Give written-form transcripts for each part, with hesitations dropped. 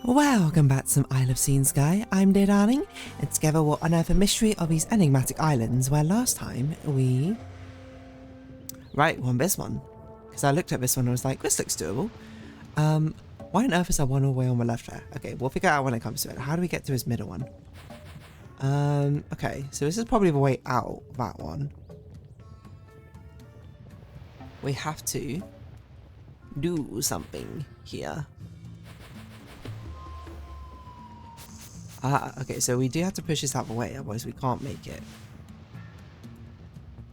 Welcome back to some Islesofseaandsky. I'm Dear Darling, and together we'll unearth a mystery of these enigmatic islands where last time we... Right, we won this one. Because I looked at this one and was like, this looks doable. Why on earth is there one all the way on the left there? Okay, we'll figure out when it comes to it. How do we get to his middle one? Okay, so this is probably the way out, that one. We have to do something here. Ah, okay, so we do have to push this out of the way, otherwise we can't make it.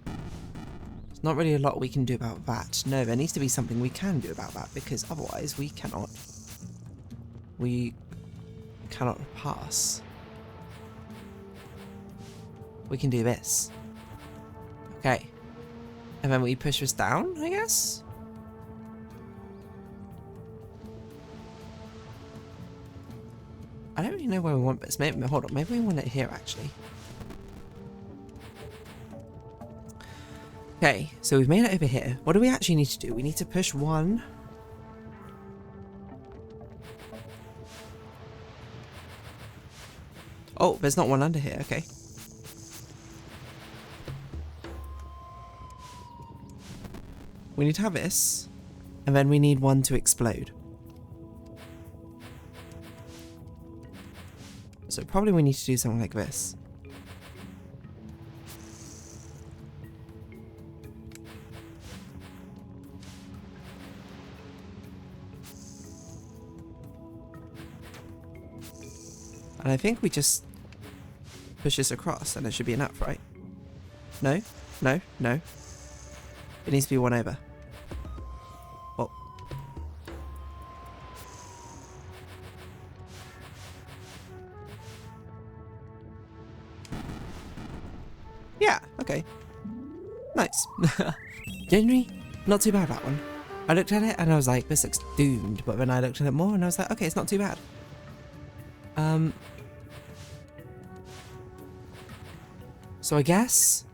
There's not really a lot we can do about that. No, there needs to be something we can do about that, because otherwise we cannot. We cannot pass. We can do this. Okay. And then we push this down, I guess? I don't really know where we want this. Maybe, hold on, maybe we want it here actually. Okay, so we've made it over here. What do we actually need to do? We need to push one. Oh, there's not one under here, okay. We need to have this, and then we need one to explode. So probably we need to do something like this. And I think we just push this across and it should be enough, right? No, no, no. It needs to be one over. Oh. Yeah, okay. Nice. Genuinely, not too bad, that one. I looked at it and I was like, this looks doomed. But then I looked at it more and I was like, okay, it's not too bad. So I guess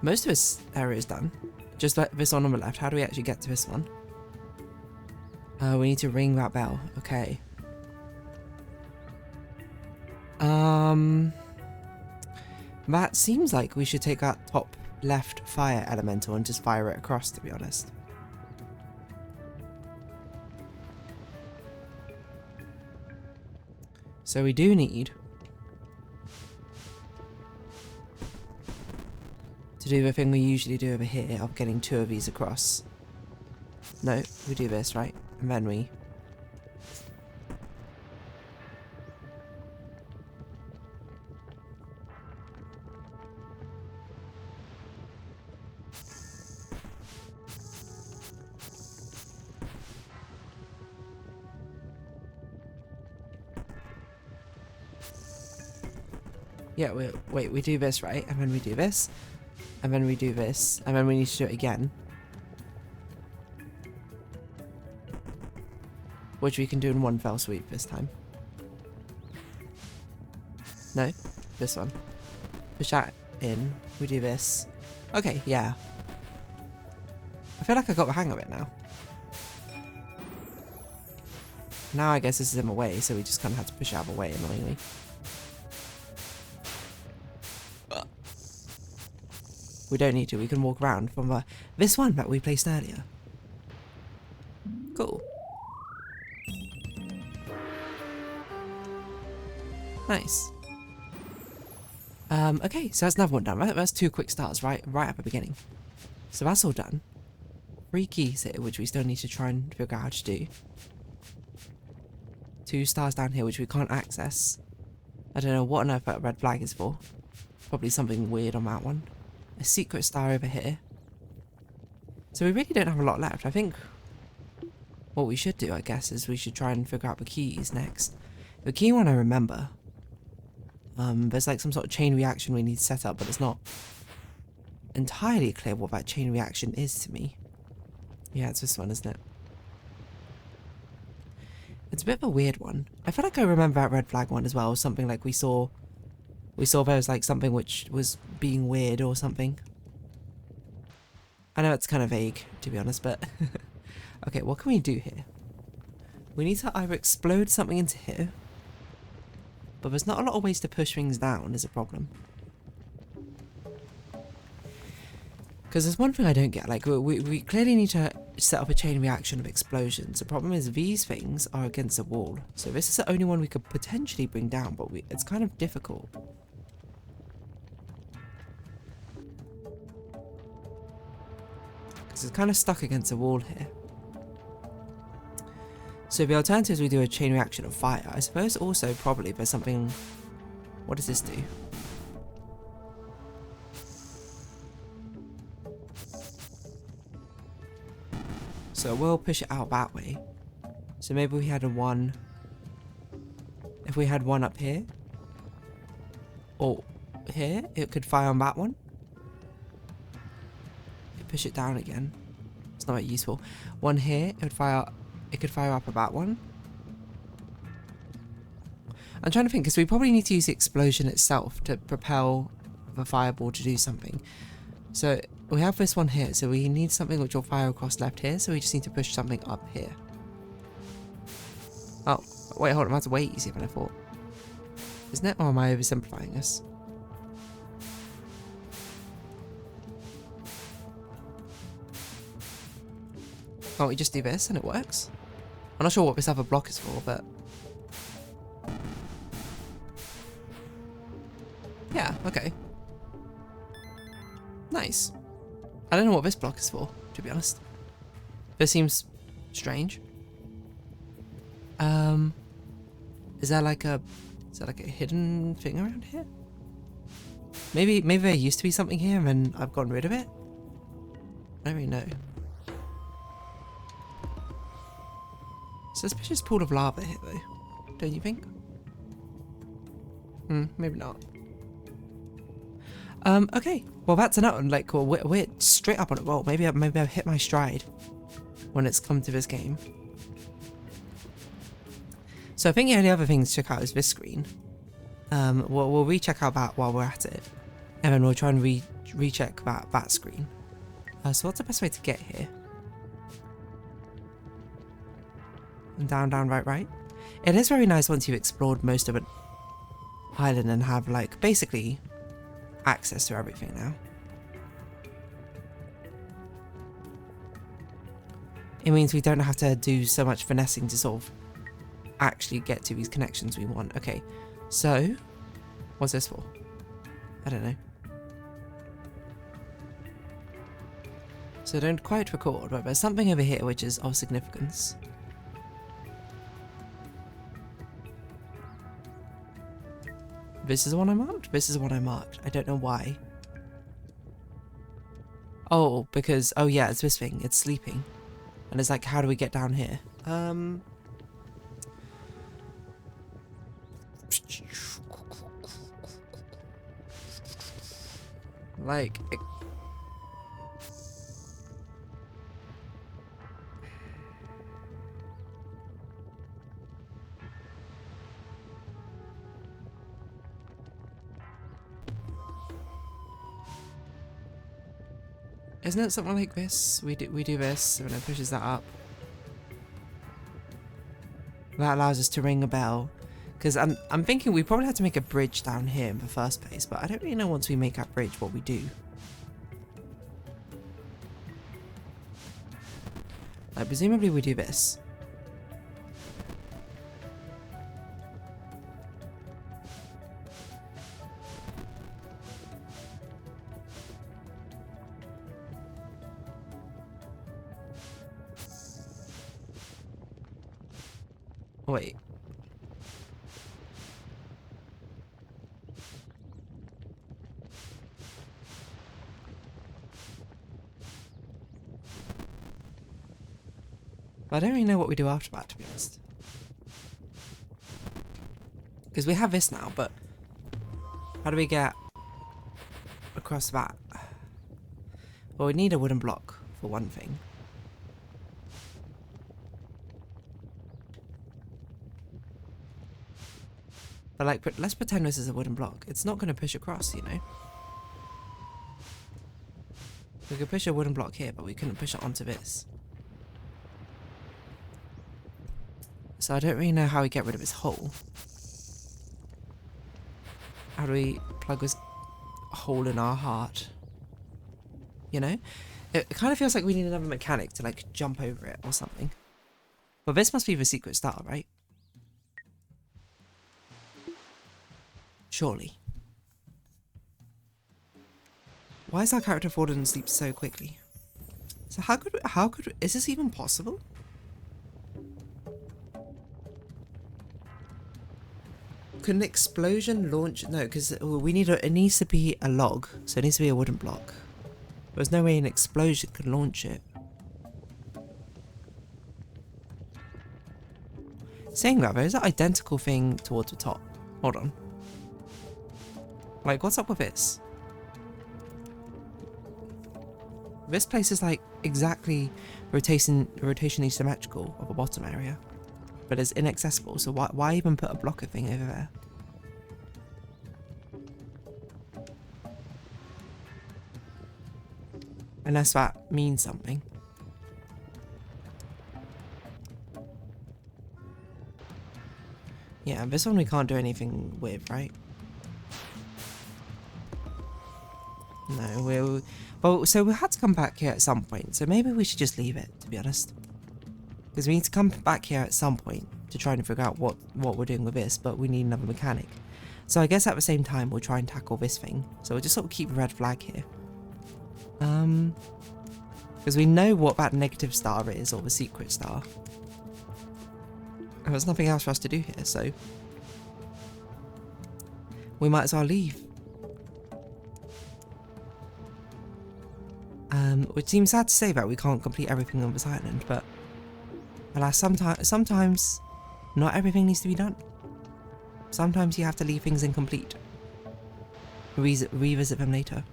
most of this area is done. Just like this one on the left. How do we actually get to this one? We need to ring that bell. Okay. That seems like we should take that top left fire elemental and just fire it across, to be honest. So we do need to do the thing we usually do over here of getting two of these across. No, we do this, right? And then we... Yeah, wait, we do this, right? And then we do this. And then we do this. And then we need to do it again. Which we can do in one fell sweep this time. No, this one. Push that in. We do this. Okay, yeah. I feel like I got the hang of it now. Now I guess this is in the way, so we just kind of had to push it out of the way, annoyingly. We don't need to, we can walk around from this one that we placed earlier. Cool. Nice. Okay, so that's another one done, right? That's two quick starts right at the beginning. So that's all done. 3 keys here, which we still need to try and figure out how to do. 2 stars down here, which we can't access. I don't know what on earth that red flag is for. Probably something weird on that one. A secret star over here. So we really don't have a lot left. I think what we should do, I guess, is we should try and figure out the keys next. The key one I remember. There's like some sort of chain reaction we need to set up, but it's not entirely clear what that chain reaction is to me. Yeah, it's this one, isn't it? It's a bit of a weird one. I feel like I remember that red flag one as well. Something like we saw there was like something which was being weird or something. I know it's kind of vague, to be honest, but... Okay, what can we do here? We need to either explode something into here, but there's not a lot of ways to push things down is a problem. Because there's one thing I don't get, like we clearly need to set up a chain reaction of explosions. The problem is these things are against a wall, so this is the only one we could potentially bring down, but it's kind of difficult. Because it's kind of stuck against a wall here. So the alternative is we do a chain reaction of fire. I suppose also probably there's something... What does this do? So we'll push it out that way. So maybe we had a one... If we had one up here, or here, it could fire on that one. Push it down again. It's not very useful. One here, it would fire... It could fire up at that one. I'm trying to think, because we probably need to use the explosion itself to propel the fireball to do something. So we have this one here, so we need something which will fire across left here, so we just need to push something up here. Oh, wait, hold on, that's way easier than I thought. Isn't it? Or am I oversimplifying this? Can't we just do this and it works? I'm not sure what this other block is for, but... Yeah, okay. Nice. I don't know what this block is for, to be honest. This seems strange. Is there like a hidden thing around here? Maybe there used to be something here and then I've gotten rid of it? I don't really know. Suspicious pool of lava here though, don't you think? Maybe not. Okay. Well, that's another one. Like, we're straight up on a roll. Maybe I've hit my stride when it's come to this game. So I think the only other thing to check out is this screen. We'll recheck out that while we're at it, and then we'll try and recheck that screen. So what's the best way to get here? Down, right. It is very nice once you've explored most of an island and have, like, basically access to everything now. It means we don't have to do so much finessing to sort of actually get to these connections we want. Okay, so what's this for? I don't know. So I don't quite record, but there's something over here which is of significance. This is the one I marked? This is the one I marked. I don't know why. Oh, because... Oh yeah, it's this thing. It's sleeping. And it's like, how do we get down here? Like... Isn't it something like this? We do this, and it pushes that up. That allows us to ring a bell. Because I'm thinking we probably have to make a bridge down here in the first place, but I don't really know once we make that bridge what we do. Like, presumably we do this. Wait. I don't really know what we do after that, to be honest. Because we have this now, but how do we get across that? Well, we need a wooden block, for one thing. But like, let's pretend this is a wooden block. It's not going to push across, you know? We could push a wooden block here, but we couldn't push it onto this. So I don't really know how we get rid of his hole. How do we plug this hole in our heart? You know? It kind of feels like we need another mechanic to like jump over it or something. But this must be the secret star, right? Surely. Why is our character fallen asleep so quickly? So how could, is this even possible? Could an explosion launch? No, because we need it needs to be a log, so it needs to be a wooden block. There's no way an explosion could launch it. Saying that, there's an identical thing towards the top. Hold on. Like, what's up with this? This place is like exactly rotationally symmetrical of a bottom area, but it's inaccessible. So why even put a blocker thing over there? Unless that means something. Yeah, this one we can't do anything with, right? No, well, so we had to come back here at some point, so maybe we should just leave it, to be honest. Because we need to come back here at some point to try and figure out what we're doing with this, but we need another mechanic. So I guess at the same time we'll try and tackle this thing. So we'll just sort of keep a red flag here. Because we know what that negative star is, or the secret star. And there's nothing else for us to do here, so we might as well leave. Which seems sad to say that we can't complete everything on this island, but alas, sometimes not everything needs to be done. Sometimes you have to leave things incomplete. Revisit them later.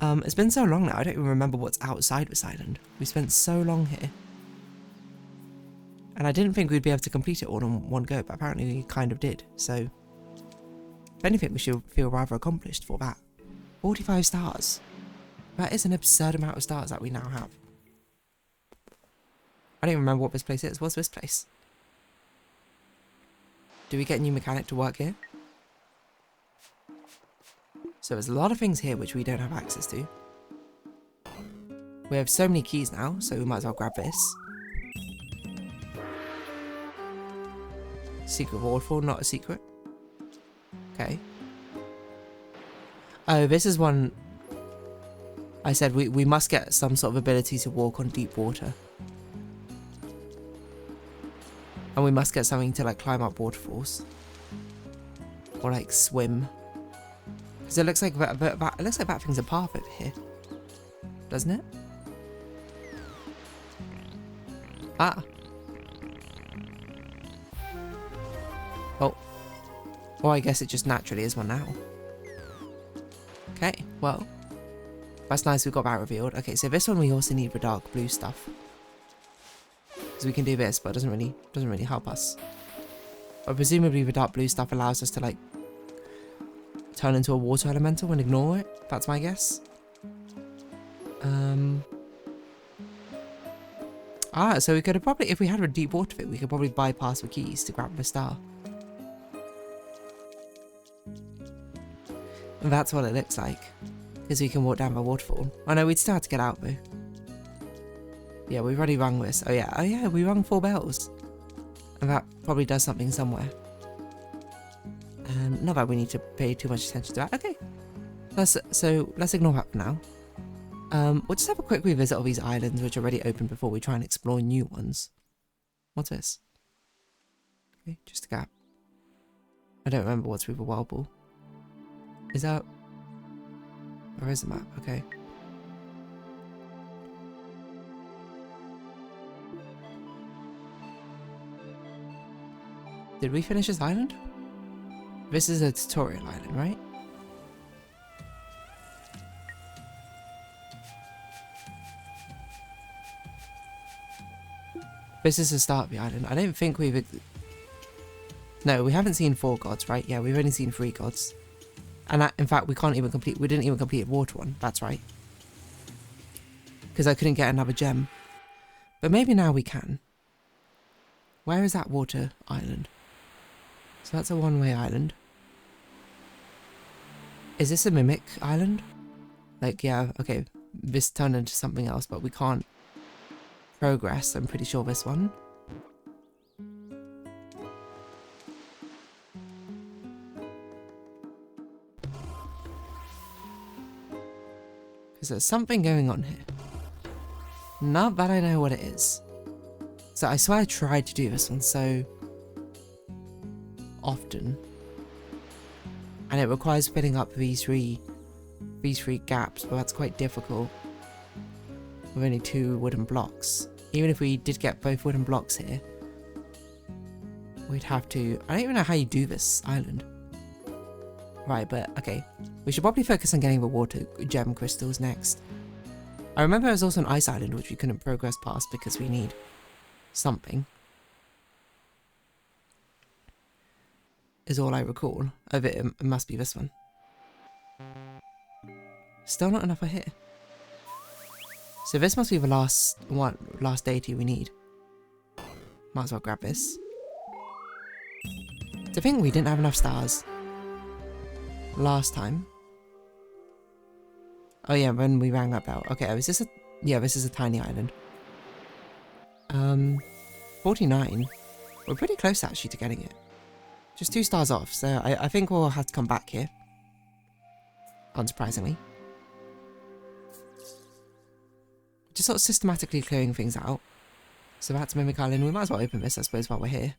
It's been so long now, I don't even remember what's outside this island. We spent so long here. And I didn't think we'd be able to complete it all in one go, but apparently we kind of did, so if anything, we should feel rather accomplished for that. 45 stars. That is an absurd amount of stars that we now have. I don't even remember what this place is. What's this place? Do we get a new mechanic to work here? So there's a lot of things here which we don't have access to. We have so many keys now, so we might as well grab this. Secret waterfall, not a secret. Okay. Oh, this is one... I said we must get some sort of ability to walk on deep water. And we must get something to like climb up waterfalls. Or like swim. Because it looks like that thing's a path over here. Doesn't it? Ah. Oh. Well, I guess it just naturally is one now. Okay, well. That's nice, we got that revealed. Okay, so this one we also need the dark blue stuff. Because we can do this, but it doesn't really help us. But presumably the dark blue stuff allows us to like turn into a water elemental and ignore it. That's my guess. So we could have probably, if we had a deep water fit, we could probably bypass the keys to grab the star. And that's what it looks like. Because we can walk down the waterfall. Oh no, we'd still have to get out though. Yeah, we've already rung this. Oh yeah, we rung 4 bells. And that probably does something somewhere. Not that we need to pay too much attention to that. Okay. Let's ignore that for now. We'll just have a quick revisit of these islands which are already open before we try and explore new ones. What's this? Okay, just a gap. I don't remember what's through the wild ball. Is that... Where is the map? Okay. Did we finish this island? This is a tutorial island, right? This is the start of the island. I don't think we've... No, we haven't seen 4 gods, right? Yeah, we've only seen 3 gods. And that, in fact, we didn't even complete a water one. That's right. Because I couldn't get another gem. But maybe now we can. Where is that water island? So that's a one-way island. Is this a mimic island? Like, yeah, okay. This turned into something else, but we can't progress, I'm pretty sure, this one. Because there's something going on here. Not that I know what it is. So I swear I tried to do this one so often. And it requires filling up these three gaps, but that's quite difficult. With only 2 wooden blocks. Even if we did get both wooden blocks here, we'd have to... I don't even know how you do this island. Right, but okay. We should probably focus on getting the water gem crystals next. I remember there was also an ice island which we couldn't progress past because we need something. Is all I recall of it. It must be this one. Still not enough for here. So this must be the last deity we need. Might as well grab this. To think we didn't have enough stars last time. Oh yeah, when we rang that bell. Okay, is this a... Yeah, this is a tiny island. 49. We're pretty close actually to getting it. Just 2 stars off, so I think we'll have to come back here. Unsurprisingly. Just sort of systematically clearing things out. So that's Mimic Island. We might as well open this, I suppose, while we're here.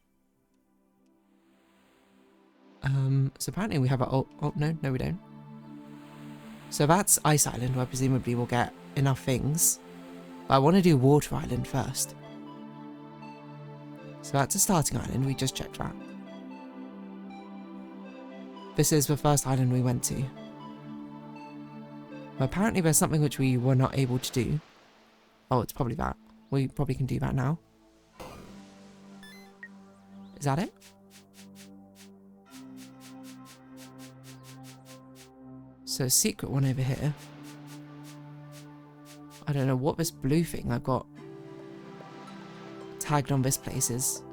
So apparently we have a... Oh, no, we don't. So that's Ice Island, where presumably we'll get enough things. But I want to do Water Island first. So that's a starting island, we just checked that. This is the first island we went to. But apparently there's something which we were not able to do. Oh, it's probably that. We probably can do that now. Is that it? So, secret one over here. I don't know what this blue thing I've got tagged on this place is.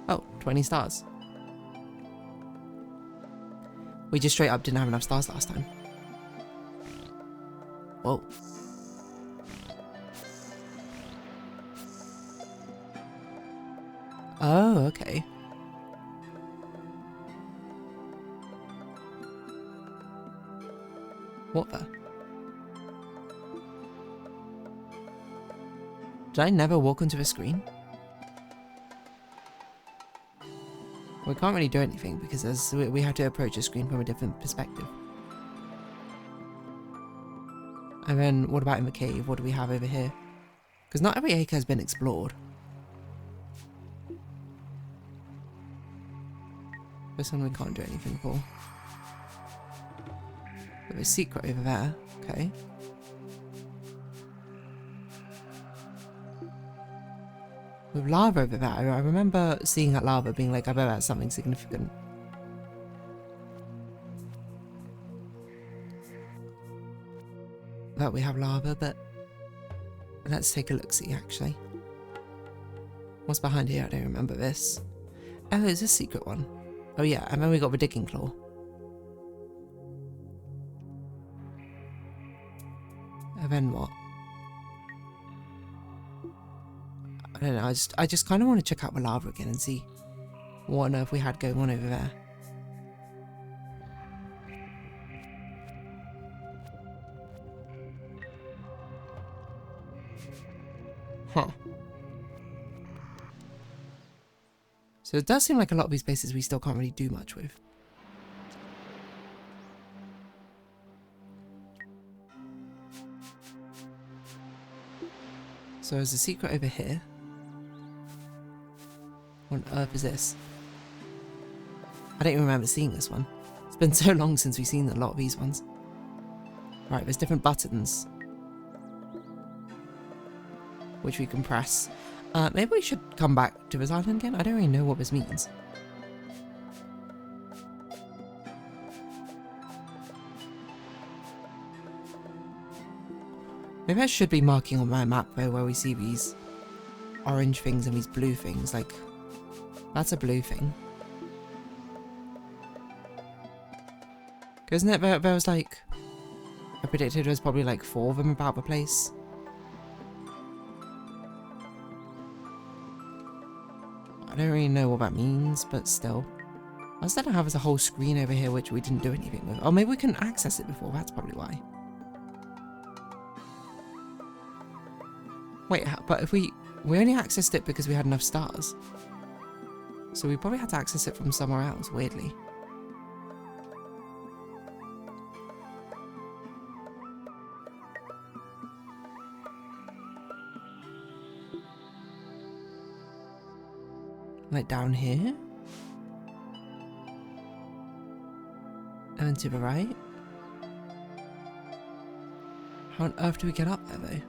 Oh, 20 stars. We just straight up didn't have enough stars last time. Whoa. Oh, okay. What the? Did I never walk onto the screen? We can't really do anything because we have to approach the screen from a different perspective. And then what about in the cave? What do we have over here? Because not every acre has been explored. This one we can't do anything for. But there's a secret over there. Okay. With lava over there, I remember seeing that lava being like, I bet that's something significant. That we have lava, but let's take a look-see actually. What's behind here? I don't remember this. Oh, it's a secret one. Oh yeah, and then we got the digging claw. And then what? I don't know, I just kind of want to check out the lava again and see what on earth we had going on over there. Huh. So it does seem like a lot of these places we still can't really do much with. So there's a secret over here. What on earth is this? I don't even remember seeing this one. It's been so long since we've seen a lot of these ones. Right, there's different buttons which we can press. Maybe we should come back to this island again? I don't really know what this means. Maybe I should be marking on my map though where we see these orange things and these blue things. Like, that's a blue thing. Isn't it? There was like, I predicted there was probably like 4 of them about the place. I don't really know what that means, but still. I was going to have a whole screen over here which we didn't do anything with. Oh, maybe we couldn't access it before. That's probably why. Wait, but if we only accessed it because we had enough stars. So we probably had to access it from somewhere else, weirdly. Like down here? And then to the right? How on earth do we get up there though?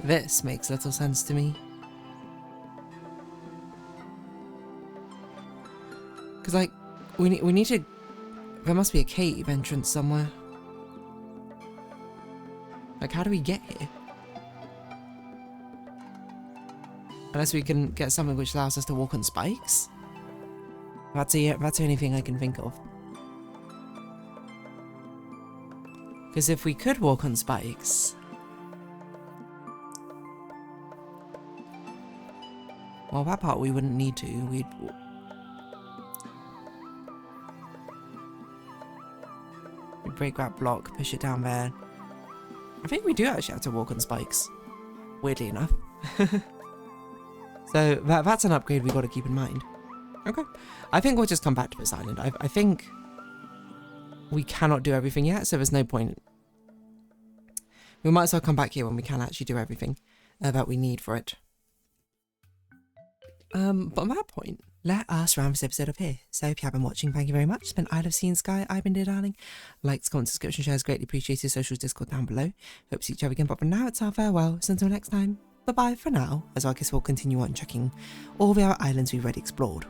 This makes little sense to me. Because like, we need to... There must be a cave entrance somewhere. Like, how do we get here? Unless we can get something which allows us to walk on spikes? That's the only thing I can think of. Because if we could walk on spikes... Well, that part we wouldn't need to. We'd break that block, push it down there. I think we do actually have to walk on spikes. Weirdly enough. So that's an upgrade we got to keep in mind. Okay. I think we'll just come back to this island. I think we cannot do everything yet, so there's no point. We might as well come back here when we can actually do everything that we need for it. But on that point, let us round this episode up here. So if you have been watching, thank you very much. It's been islesofseaandsky. I've been dear darling. Likes, comments, subscription, shares, greatly appreciated. Socials, Discord down below. Hope to see each other again. But for now, it's our farewell. So until next time, bye bye for now. As I guess we'll continue on checking all the other islands we've already explored.